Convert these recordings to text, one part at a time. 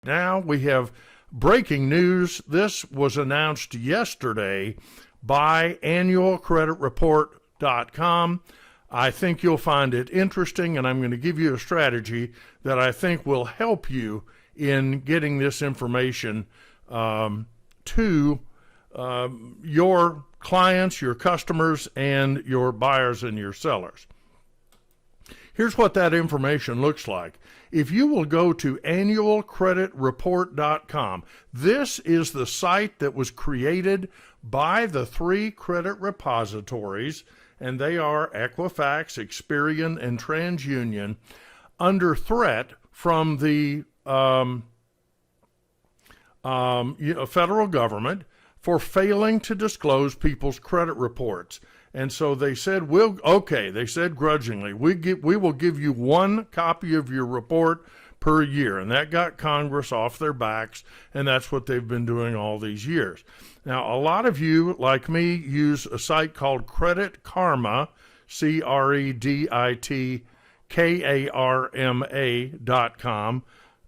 Now we have breaking news. This was announced yesterday by annualcreditreport.com. I think you'll find it interesting, and I'm going to give you a strategy that I think will help you in getting this information to your clients, your customers, and your buyers and your sellers. Here's what that information looks like. If you will go to annualcreditreport.com, this is the site that was created by the three credit repositories, and they are Equifax, Experian, and TransUnion, under threat from the federal government for failing to disclose people's credit reports. And so they said, they said grudgingly, we will give you one copy of your report per year. And that got Congress off their backs, and that's what they've been doing all these years. Now, a lot of you, like me, use a site called Credit Karma, CreditKarma.com.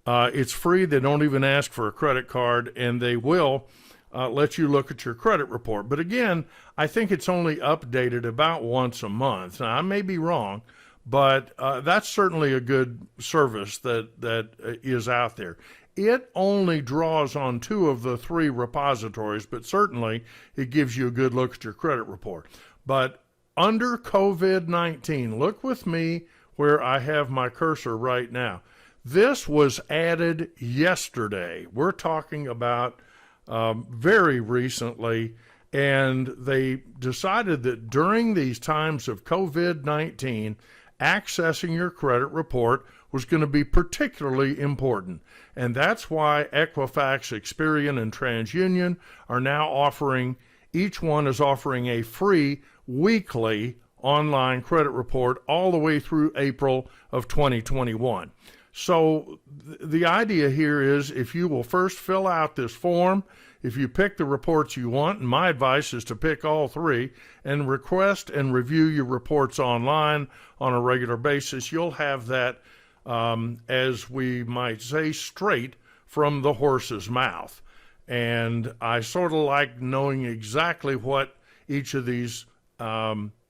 It's free. They don't even ask for a credit card, and they will let you look at your credit report. But again, I think it's only updated about once a month. Now, I may be wrong, but that's certainly a good service that is out there. It only draws on two of the three repositories, but certainly it gives you a good look at your credit report. But under COVID-19, look with me where I have my cursor right now. This was added yesterday. We're talking about very recently, and they decided that during these times of COVID-19, accessing your credit report was going to be particularly important. And that's why Equifax, Experian, and TransUnion are now offering, each one is offering a free weekly online credit report all the way through April of 2021. So the idea here is, if you will first fill out this form, if you pick the reports you want, and my advice is to pick all three, and request and review your reports online on a regular basis, you'll have that, as we might say, straight from the horse's mouth. And I sort of like knowing exactly what each of these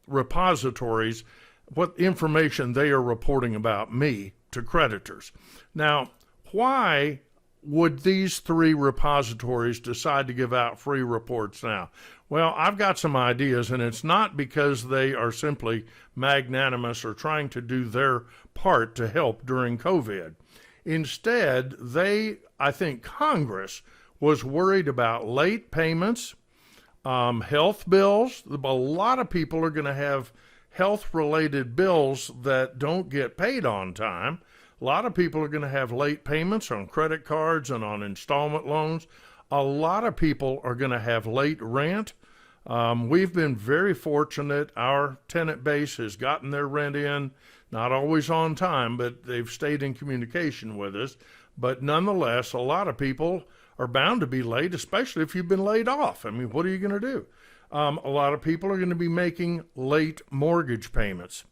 repositories, what information they are reporting about me to creditors. Now, why would these three repositories decide to give out free reports now? Well, I've got some ideas, and it's not because they are simply magnanimous or trying to do their part to help during COVID. Instead, I think Congress was worried about late payments, health bills. A lot of people are going to have health-related bills that don't get paid on time. A lot of people are going to have late payments on credit cards and on installment loans. A lot of people are going to have late rent. We've been very fortunate. Our tenant base has gotten their rent in, not always on time, but they've stayed in communication with us. But nonetheless, a lot of people are bound to be late, especially if you've been laid off. I mean, what are you going to do? A lot of people are going to be making late mortgage payments.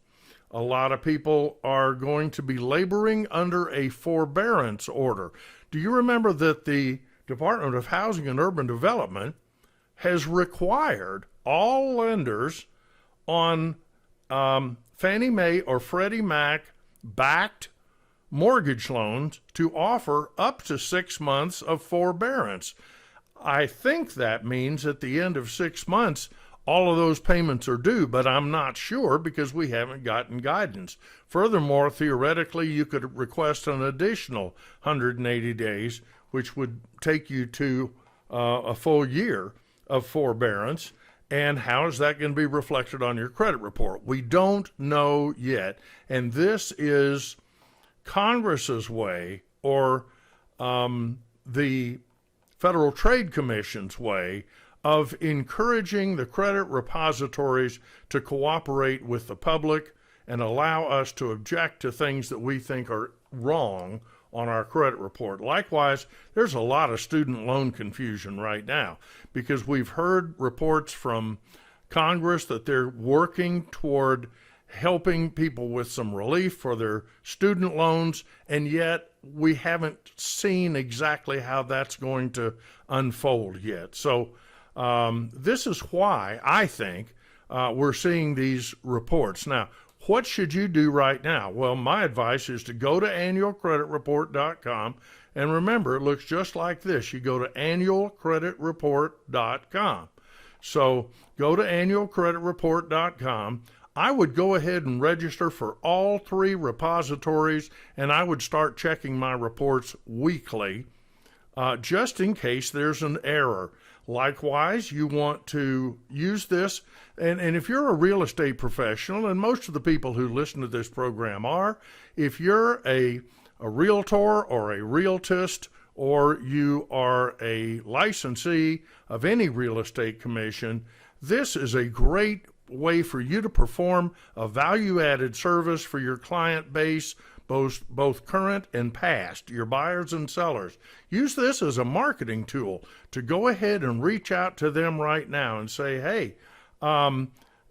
A lot of people are going to be laboring under a forbearance order. Do you remember that the Department of Housing and Urban Development has required all lenders on Fannie Mae or Freddie Mac backed mortgage loans to offer up to 6 months of forbearance? I think that means at the end of 6 months, all of those payments are due, but I'm not sure because we haven't gotten guidance. Furthermore, theoretically, you could request an additional 180 days, which would take you to a full year of forbearance. And how is that going to be reflected on your credit report? We don't know yet. And this is Congress's way, or the Federal Trade Commission's way, of encouraging the credit repositories to cooperate with the public and allow us to object to things that we think are wrong on our credit report. Likewise, there's a lot of student loan confusion right now because we've heard reports from Congress that they're working toward helping people with some relief for their student loans, and yet we haven't seen exactly how that's going to unfold yet. So this is why I think we're seeing these reports. Now, what should you do right now? Well, my advice is to go to annualcreditreport.com, and remember, it looks just like this. You go to annualcreditreport.com. So go to annualcreditreport.com. I would go ahead and register for all three repositories, and I would start checking my reports weekly, just in case there's an error. Likewise, you want to use this, and if you're a real estate professional, and most of the people who listen to this program are, if you're a realtor or a realtist, or you are a licensee of any real estate commission, this is a great way for you to perform a value-added service for your client base, both current and past, your buyers and sellers. Use this as a marketing tool to go ahead and reach out to them right now and say, hey,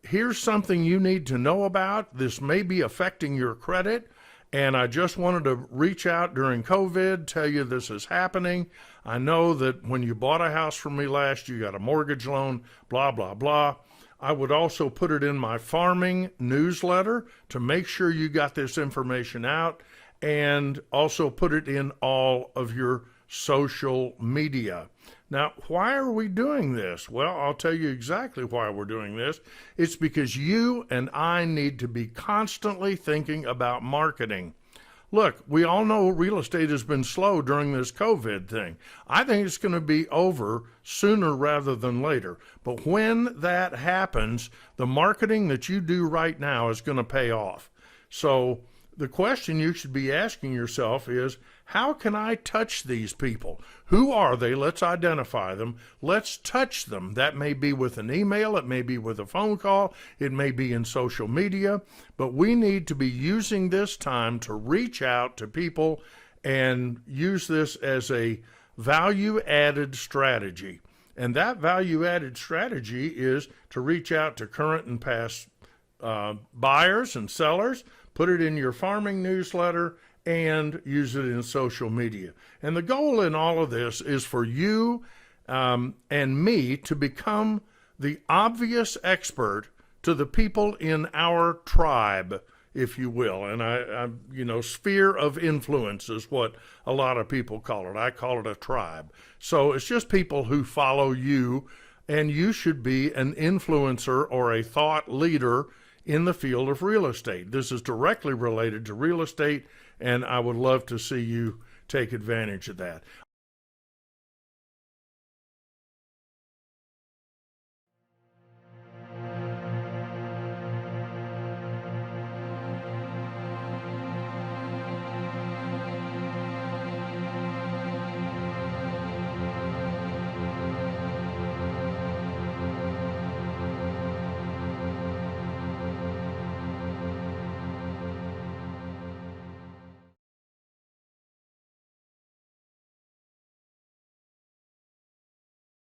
here's something you need to know about. This may be affecting your credit, and I just wanted to reach out during COVID, tell you this is happening. I know that when you bought a house from me last, you got a mortgage loan, blah, blah, blah. I would also put it in my farming newsletter to make sure you got this information out, and also put it in all of your social media. Now, why are we doing this? Well, I'll tell you exactly why we're doing this. It's because you and I need to be constantly thinking about marketing. Look, we all know real estate has been slow during this COVID thing. I think it's going to be over sooner rather than later. But when that happens, the marketing that you do right now is going to pay off. So the question you should be asking yourself is, how can I touch these people? Who are they? Let's identify them. Let's touch them. That may be with an email. It may be with a phone call. It may be in social media. But we need to be using this time to reach out to people and use this as a value-added strategy. And that value-added strategy is to reach out to current and past buyers and sellers, put it in your farming newsletter, and use it in social media. And the goal in all of this is for you and me to become the obvious expert to the people in our tribe, if you will. And I sphere of influence is what a lot of people call it. I call it a tribe. So it's just people who follow you, and you should be an influencer or a thought leader in the field of real estate. This is directly related to real estate, and I would love to see you take advantage of that.